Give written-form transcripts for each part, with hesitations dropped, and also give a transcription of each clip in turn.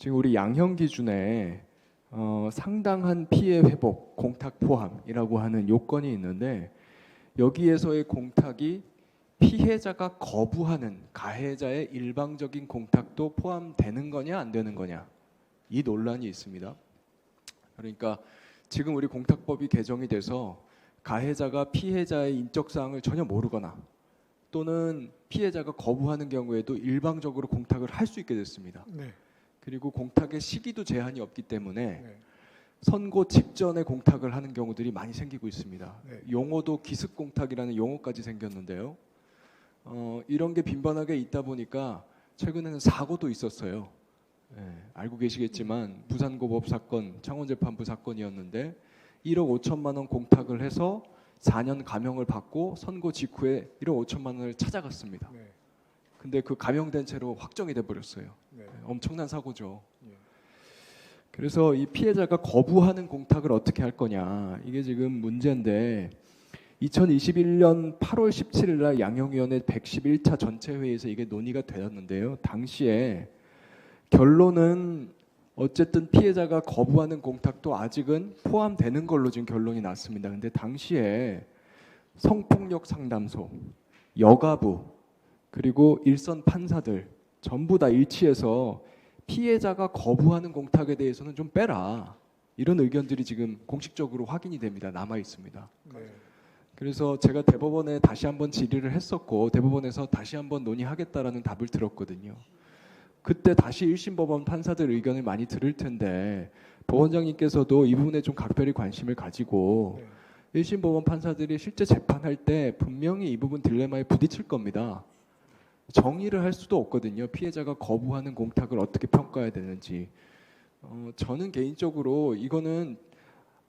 지금 우리 양형 기준에 상당한 피해 회복, 공탁 포함이라고 하는 요건이 있는데 여기에서의 공탁이 피해자가 거부하는 가해자의 일방적인 공탁도 포함되는 거냐 안 되는 거냐 이 논란이 있습니다. 그러니까 지금 우리 공탁법이 개정이 돼서 가해자가 피해자의 인적 사항을 전혀 모르거나 또는 피해자가 거부하는 경우에도 일방적으로 공탁을 할 수 있게 됐습니다. 네. 그리고 공탁의 시기도 제한이 없기 때문에 네. 선고 직전에 공탁을 하는 경우들이 많이 생기고 있습니다. 네. 용어도 기습 공탁이라는 용어까지 생겼는데요. 이런 게 빈번하게 있다 보니까 최근에는 사고도 있었어요. 알고 계시겠지만 부산고법 사건, 창원재판부 사건이었는데 1억 5천만 원 공탁을 해서 4년 감형을 받고 선고 직후에 1억 5천만 원을 찾아갔습니다. 네. 근데 그 감형된 채로 확정이 돼 버렸어요. 네. 엄청난 사고죠. 예. 그래서 이 피해자가 거부하는 공탁을 어떻게 할 거냐 이게 지금 문제인데 2021년 8월 17일 날 양형위원회 111차 전체 회의에서 이게 논의가 되었는데요. 당시에 결론은 어쨌든 피해자가 거부하는 공탁도 아직은 포함되는 걸로 지금 결론이 났습니다. 근데 당시에 성폭력 상담소, 여가부 그리고 일선 판사들 전부 다 일치해서 피해자가 거부하는 공탁에 대해서는 좀 빼라 이런 의견들이 지금 공식적으로 확인이 됩니다. 남아 있습니다. 네. 그래서 제가 대법원에 다시 한번 질의를 했었고 대법원에서 다시 한번 논의하겠다라는 답을 들었거든요. 그때 다시 1심 법원 판사들 의견을 많이 들을 텐데 법원장님께서도 이 부분에 좀 각별히 관심을 가지고 네. 1심 법원 판사들이 실제 재판할 때 분명히 이 부분 딜레마에 부딪힐 겁니다. 정의를 할 수도 없거든요. 피해자가 거부하는 공탁을 어떻게 평가해야 되는지. 저는 개인적으로 이거는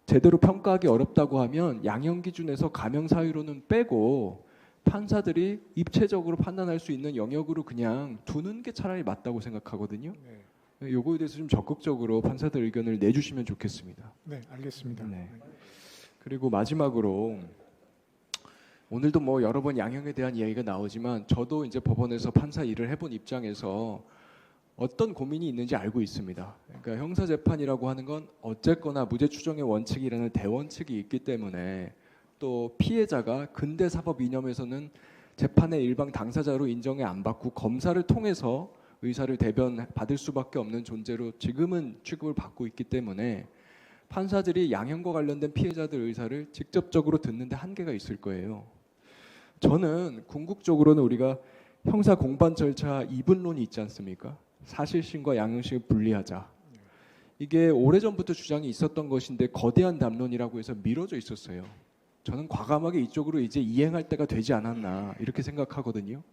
제대로 평가하기 어렵다고 하면 양형 기준에서 감형 사유로는 빼고 판사들이 입체적으로 판단할 수 있는 영역으로 그냥 두는 게 차라리 맞다고 생각하거든요. 네. 요거에 대해서 좀 적극적으로 판사들 의견을 내주시면 좋겠습니다. 네, 알겠습니다. 네. 그리고 마지막으로 오늘도 뭐 여러 번 양형에 대한 이야기가 나오지만 저도 이제 법원에서 판사 일을 해본 입장에서 어떤 고민이 있는지 알고 있습니다. 그러니까 형사 재판이라고 하는 건 어쨌거나 무죄 추정의 원칙이라는 대원칙이 있기 때문에 또 피해자가 근대 사법 이념에서는 재판의 일방 당사자로 인정이 안 받고 검사를 통해서 의사를 대변 받을 수밖에 없는 존재로 지금은 취급을 받고 있기 때문에 판사들이 양형과 관련된 피해자들 의사를 직접적으로 듣는데 한계가 있을 거예요. 저는 궁극적으로는 우리가 형사 공판 절차 이분론이 있지 않습니까? 사실심과 양형심을 분리하자. 이게 오래전부터 주장이 있었던 것인데 거대한 담론이라고 해서 미뤄져 있었어요. 저는 과감하게 이쪽으로 이제 이행할 때가 되지 않았나 이렇게 생각하거든요.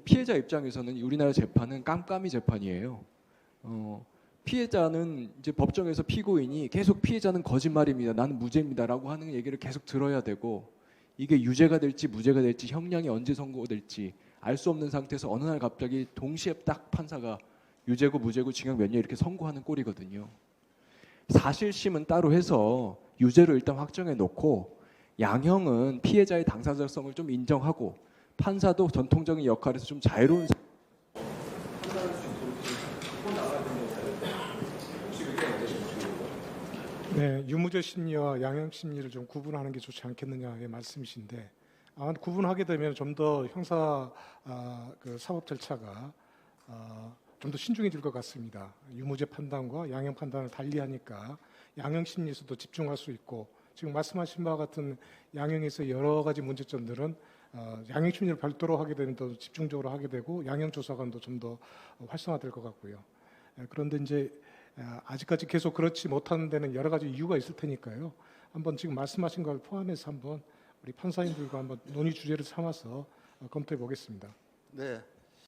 피해자 입장에서는 우리나라 재판은 깜깜이 재판이에요. 피해자는 이제 법정에서 피고인이 계속 피해자는 거짓말입니다. 나는 무죄입니다라고 하는 얘기를 계속 들어야 되고 이게 유죄가 될지 무죄가 될지 형량이 언제 선고될지 알 수 없는 상태에서 어느 날 갑자기 동시에 딱 판사가 유죄고 무죄고 징역 몇 년 이렇게 선고하는 꼴이거든요. 사실심은 따로 해서 유죄로 일단 확정해 놓고 양형은 피해자의 당사자성을 좀 인정하고 판사도 전통적인 역할에서 좀 자유로운 네, 유무죄 심리와 양형 심리를 좀 구분하는 게 좋지 않겠느냐의 말씀이신데 구분하게 되면 좀 더 형사 그 사법 절차가 좀 더 신중해질 것 같습니다. 유무죄 판단과 양형 판단을 달리하니까 양형 심리에서도 집중할 수 있고 지금 말씀하신 바와 같은 양형에서 여러 가지 문제점들은 양형 심리를 별도로 하게 되면 더 집중적으로 하게 되고 양형 조사관도 좀 더 활성화될 것 같고요. 그런데 이제 아직까지 계속 그렇지 못하는 데는 여러 가지 이유가 있을 테니까요. 한번 지금 말씀하신 걸 포함해서 한번 우리 판사님들과 한번 논의 주제를 삼아서 검토해 보겠습니다. 네.